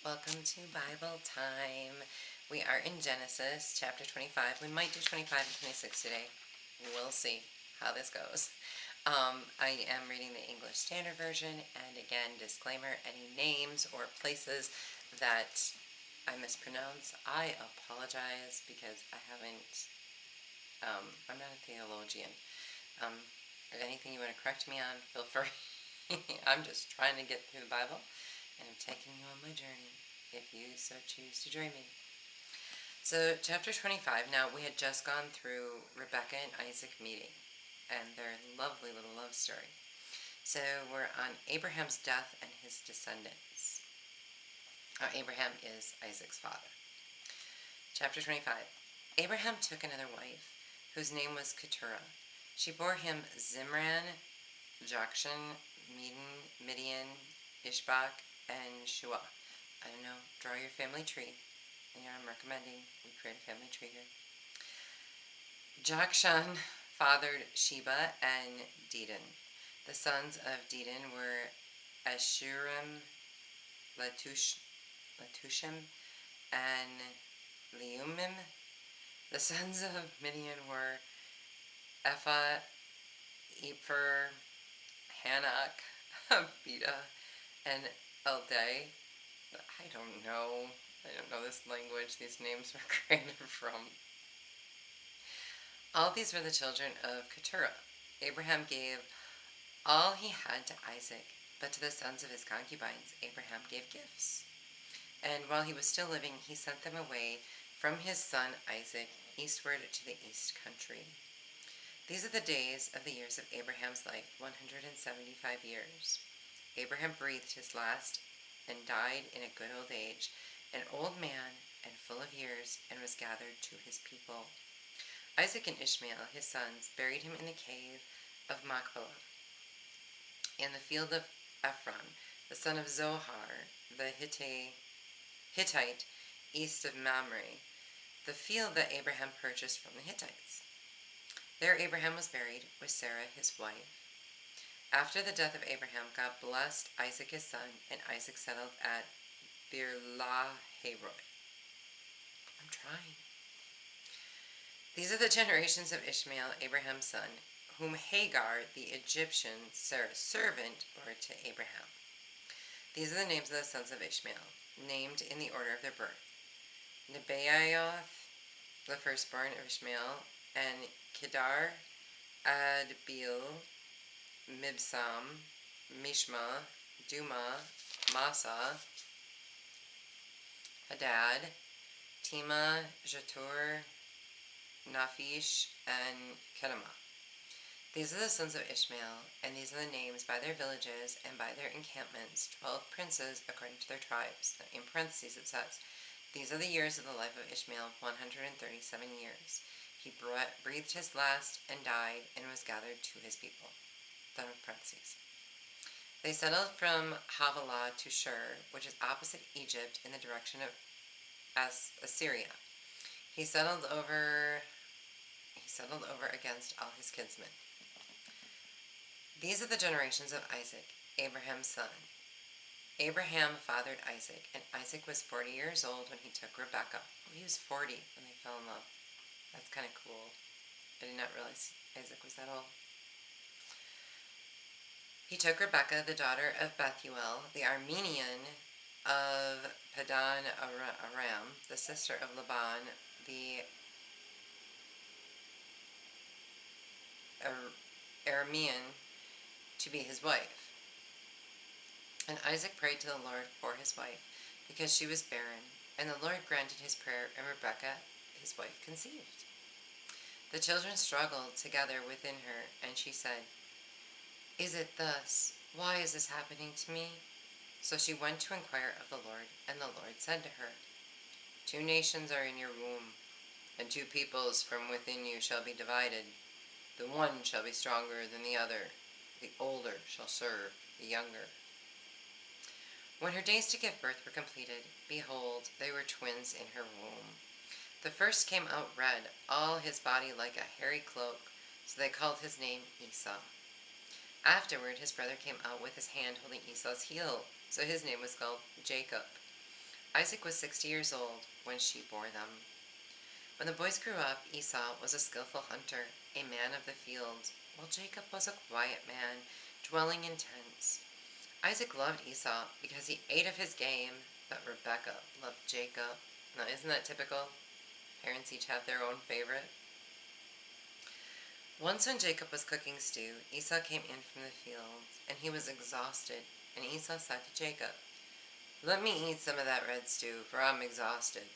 Welcome to Bible time. We are in Genesis chapter 25. We might do 25 and 26 today. We'll see how this goes. I am reading the English Standard Version, and again, disclaimer, any names or places that I mispronounce, I apologize because I'm not a theologian. If anything you want to correct me on, feel free. I'm just trying to get through the Bible, and I'm taking you on my journey if you so choose to join me. So, chapter 25. Now, we had just gone through Rebecca and Isaac meeting and their lovely little love story. So, we're on Abraham's death and his descendants. Abraham is Isaac's father. Chapter 25. Abraham took another wife, whose name was Keturah. She bore him Zimran, Jokshan, Midian, Ishbak, and Shua. I don't know, draw your family tree. I'm recommending we create a family tree here. Jokshan fathered Sheba and Dedan. The sons of Dedan were Ashurim, Latushim, and Leumim. The sons of Midian were Ephah, Epher, Hanok, Beta, and Eldai. I don't know this language these names were created from. All these were the children of Keturah. Abraham gave all he had to Isaac, but to the sons of his concubines Abraham gave gifts. And while he was still living, he sent them away from his son Isaac eastward to the east country. These are the days of the years of Abraham's life, 175 years. Abraham breathed his last and died in a good old age, an old man and full of years, and was gathered to his people. Isaac and Ishmael, his sons, buried him in the cave of Machpelah, in the field of Ephron, the son of Zohar, the Hittite, east of Mamre, the field that Abraham purchased from the Hittites. There Abraham was buried with Sarah his wife. After the death of Abraham, God blessed Isaac his son, and Isaac settled at Beer-lahai-roi. I'm trying. These are the generations of Ishmael, Abraham's son, whom Hagar, the Egyptian, Sarah's servant, bore to Abraham. These are the names of the sons of Ishmael, named in the order of their birth. Nebaioth, the firstborn of Ishmael, and Kedar, Adbeel, Mibsam, Mishma, Duma, Massa, Hadad, Tema, Jatur, Naphish, and Kedemah. These are the sons of Ishmael, and these are the names by their villages and by their encampments, 12 princes according to their tribes. In parentheses it says, these are the years of the life of Ishmael, 137 years. He breathed his last and died and was gathered to his people. Done with parentheses. They settled from Havilah to Shur, which is opposite Egypt in the direction of Assyria. He settled over against all his kinsmen. These are the generations of Isaac, Abraham's son. Abraham fathered Isaac, and Isaac was 40 years old when he took Rebekah. He was 40 when they fell in love. That's kind of cool. I did not realize Isaac was that old. He took Rebekah, the daughter of Bethuel, the Aramean of Padan Aram, the sister of Laban, the Aramean, to be his wife. And Isaac prayed to the Lord for his wife, because she was barren, and the Lord granted his prayer, and Rebekah, his wife, conceived. The children struggled together within her, and she said, "Is it thus? Why is this happening to me?" So she went to inquire of the Lord, and the Lord said to her, "2 nations are in your womb, and 2 peoples from within you shall be divided. The one shall be stronger than the other. The older shall serve the younger." When her days to give birth were completed, behold, there were twins in her womb. The first came out red, all his body like a hairy cloak, so they called his name Esau. Afterward his brother came out with his hand holding Esau's heel, so his name was called Jacob. Isaac was 60 years old when she bore them. When the boys grew up, Esau was a skillful hunter, a man of the field, while Jacob was a quiet man, dwelling in tents. Isaac loved Esau because he ate of his game, but Rebekah loved Jacob. Now, isn't that typical? Parents each have their own favorite. Once when Jacob was cooking stew, Esau came in from the fields, and he was exhausted, and Esau said to Jacob, "Let me eat some of that red stew, for I'm exhausted."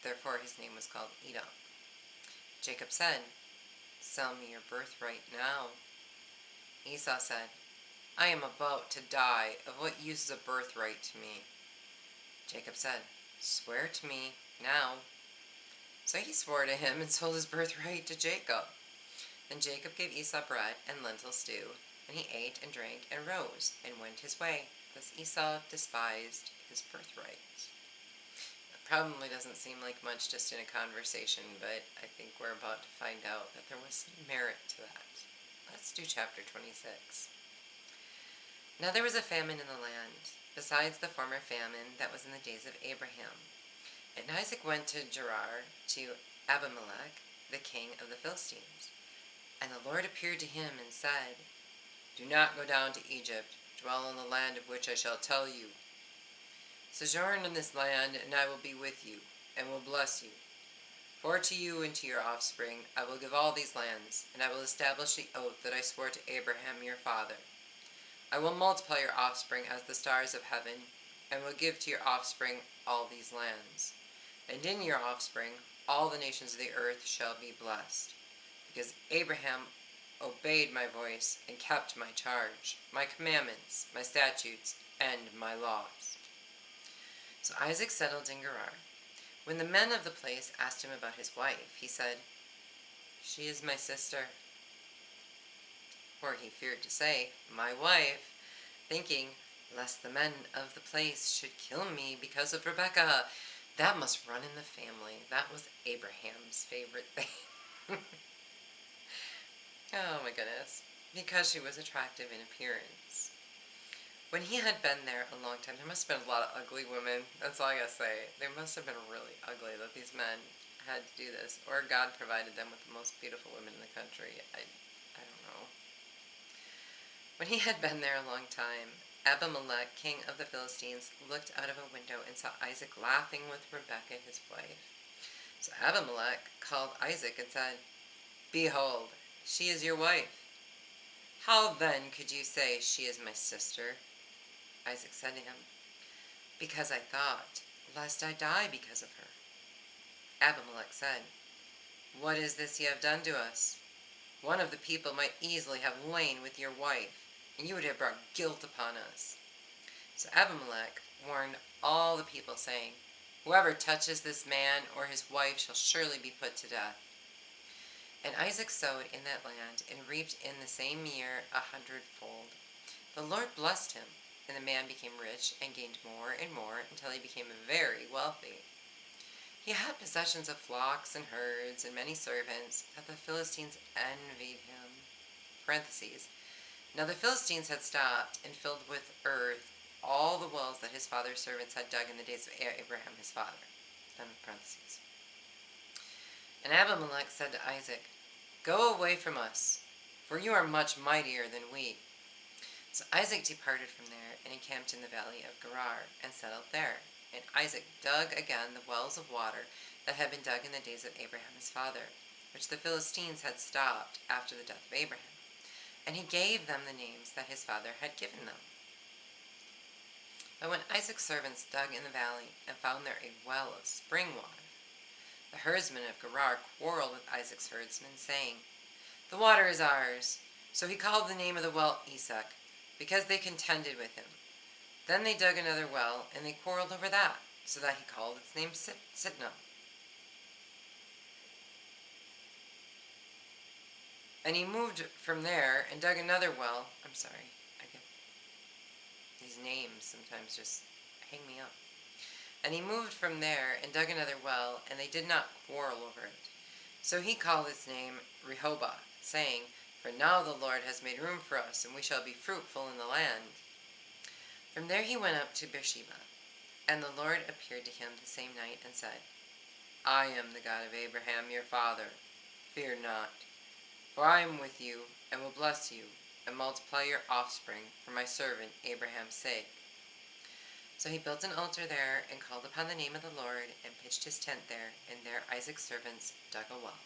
Therefore his name was called Edom. Jacob said, "Sell me your birthright now." Esau said, "I am about to die. Of what use is a birthright to me?" Jacob said, "Swear to me now." So he swore to him and sold his birthright to Jacob. Then Jacob gave Esau bread and lentil stew, and he ate and drank and rose and went his way. Thus Esau despised his birthright. It probably doesn't seem like much just in a conversation, but I think we're about to find out that there was some merit to that. Let's do chapter 26. Now there was a famine in the land, besides the former famine that was in the days of Abraham. And Isaac went to Gerar to Abimelech, the king of the Philistines. And the Lord appeared to him and said, "Do not go down to Egypt, dwell in the land of which I shall tell you. Sojourn in this land, and I will be with you, and will bless you. For to you and to your offspring I will give all these lands, and I will establish the oath that I swore to Abraham your father. I will multiply your offspring as the stars of heaven, and will give to your offspring all these lands. And in your offspring all the nations of the earth shall be blessed, because Abraham obeyed my voice and kept my charge, my commandments, my statutes, and my laws." So Isaac settled in Gerar. When the men of the place asked him about his wife, he said, "She is my sister." For he feared to say, "My wife," thinking, lest the men of the place should kill me because of Rebekah. That must run in the family. That was Abraham's favorite thing. Oh my goodness. Because she was attractive in appearance. When he had been there a long time, there must have been a lot of ugly women. That's all I gotta say. They must have been really ugly that these men had to do this. Or God provided them with the most beautiful women in the country. I don't know. When he had been there a long time, Abimelech, king of the Philistines, looked out of a window and saw Isaac laughing with Rebekah, his wife. So Abimelech called Isaac and said, "Behold, she is your wife. How then could you say she is my sister?" Isaac said to him, "Because I thought, lest I die because of her." Abimelech said, "What is this you have done to us? One of the people might easily have lain with your wife, and you would have brought guilt upon us." So Abimelech warned all the people, saying, "Whoever touches this man or his wife shall surely be put to death." And Isaac sowed in that land and reaped in the same year 100-fold. The Lord blessed him, and the man became rich and gained more and more until he became very wealthy. He had possessions of flocks and herds and many servants, that the Philistines envied him. Parentheses. Now the Philistines had stopped and filled with earth all the wells that his father's servants had dug in the days of Abraham his father. End of parentheses. And Abimelech said to Isaac, "Go away from us, for you are much mightier than we." So Isaac departed from there and encamped in the valley of Gerar and settled there. And Isaac dug again the wells of water that had been dug in the days of Abraham his father, which the Philistines had stopped after the death of Abraham. And he gave them the names that his father had given them. But when Isaac's servants dug in the valley and found there a well of spring water, the herdsmen of Gerar quarreled with Isaac's herdsmen, saying, "The water is ours." So he called the name of the well Esek, because they contended with him. Then they dug another well, and they quarreled over that, so that he called its name Sitnah. And he moved from there and dug another well. These names sometimes just hang me up. And he moved from there and dug another well, and they did not quarrel over it. So he called its name Rehoboth, saying, "For now the Lord has made room for us, and we shall be fruitful in the land." From there he went up to Beersheba. And the Lord appeared to him the same night and said, I am the God of Abraham your father. Fear not, for I am with you, and will bless you, and multiply your offspring for my servant Abraham's sake. So he built an altar there, and called upon the name of the Lord, and pitched his tent there, and there Isaac's servants dug a well.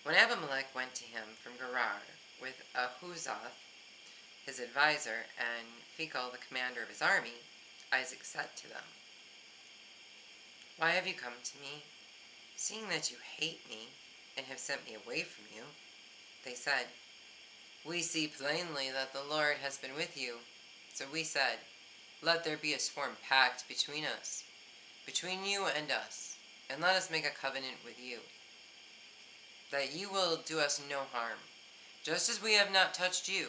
When Abimelech went to him from Gerar with Ahuzzath, his adviser, and Phicol, the commander of his army, Isaac said to them, Why have you come to me, seeing that you hate me, and have sent me away from you? They said, We see plainly that the Lord has been with you. So we said, Let there be a sworn pact between us, between you and us, and let us make a covenant with you, that you will do us no harm, just as we have not touched you,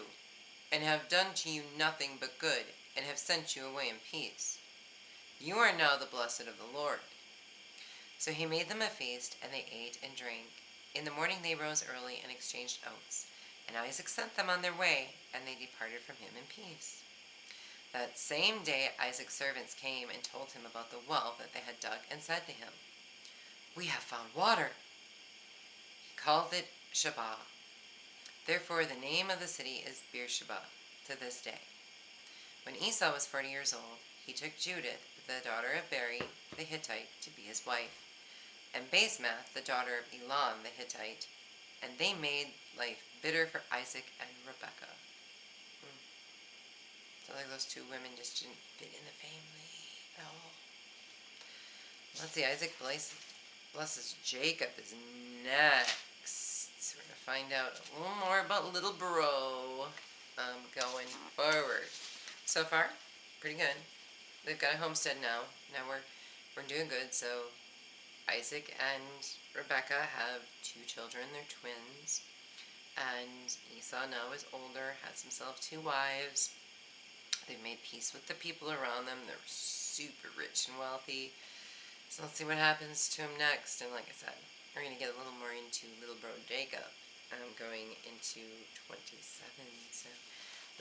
and have done to you nothing but good, and have sent you away in peace. You are now the blessed of the Lord. So he made them a feast, and they ate and drank. In the morning they rose early and exchanged oaths, and Isaac sent them on their way, and they departed from him in peace. That same day Isaac's servants came and told him about the well that they had dug, and said to him, We have found water. He called it Shabah. Therefore the name of the city is Beersheba to this day. When Esau was 40 years old, he took Judith, the daughter of Beri the Hittite, to be his wife, and Basemath, the daughter of Elon the Hittite, and they made life bitter for Isaac and Rebekah. So like those two women just didn't fit in the family at all. Let's see, Isaac blesses Jacob is next. So we're going to find out a little more about little bro going forward. So far, pretty good. They've got a homestead now. Now we're doing good. So Isaac and Rebekah have 2 children. They're twins. And Esau now is older, has himself 2 wives. They've made peace with the people around them. They're super rich and wealthy. So let's see what happens to him next. And like I said, we're going to get a little more into little bro Jacob. Going into 27. So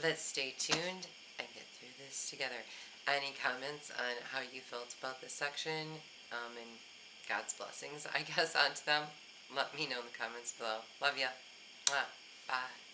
let's stay tuned and get through this together. Any comments on how you felt about this section and God's blessings, I guess, onto them? Let me know in the comments below. Love ya. Bye.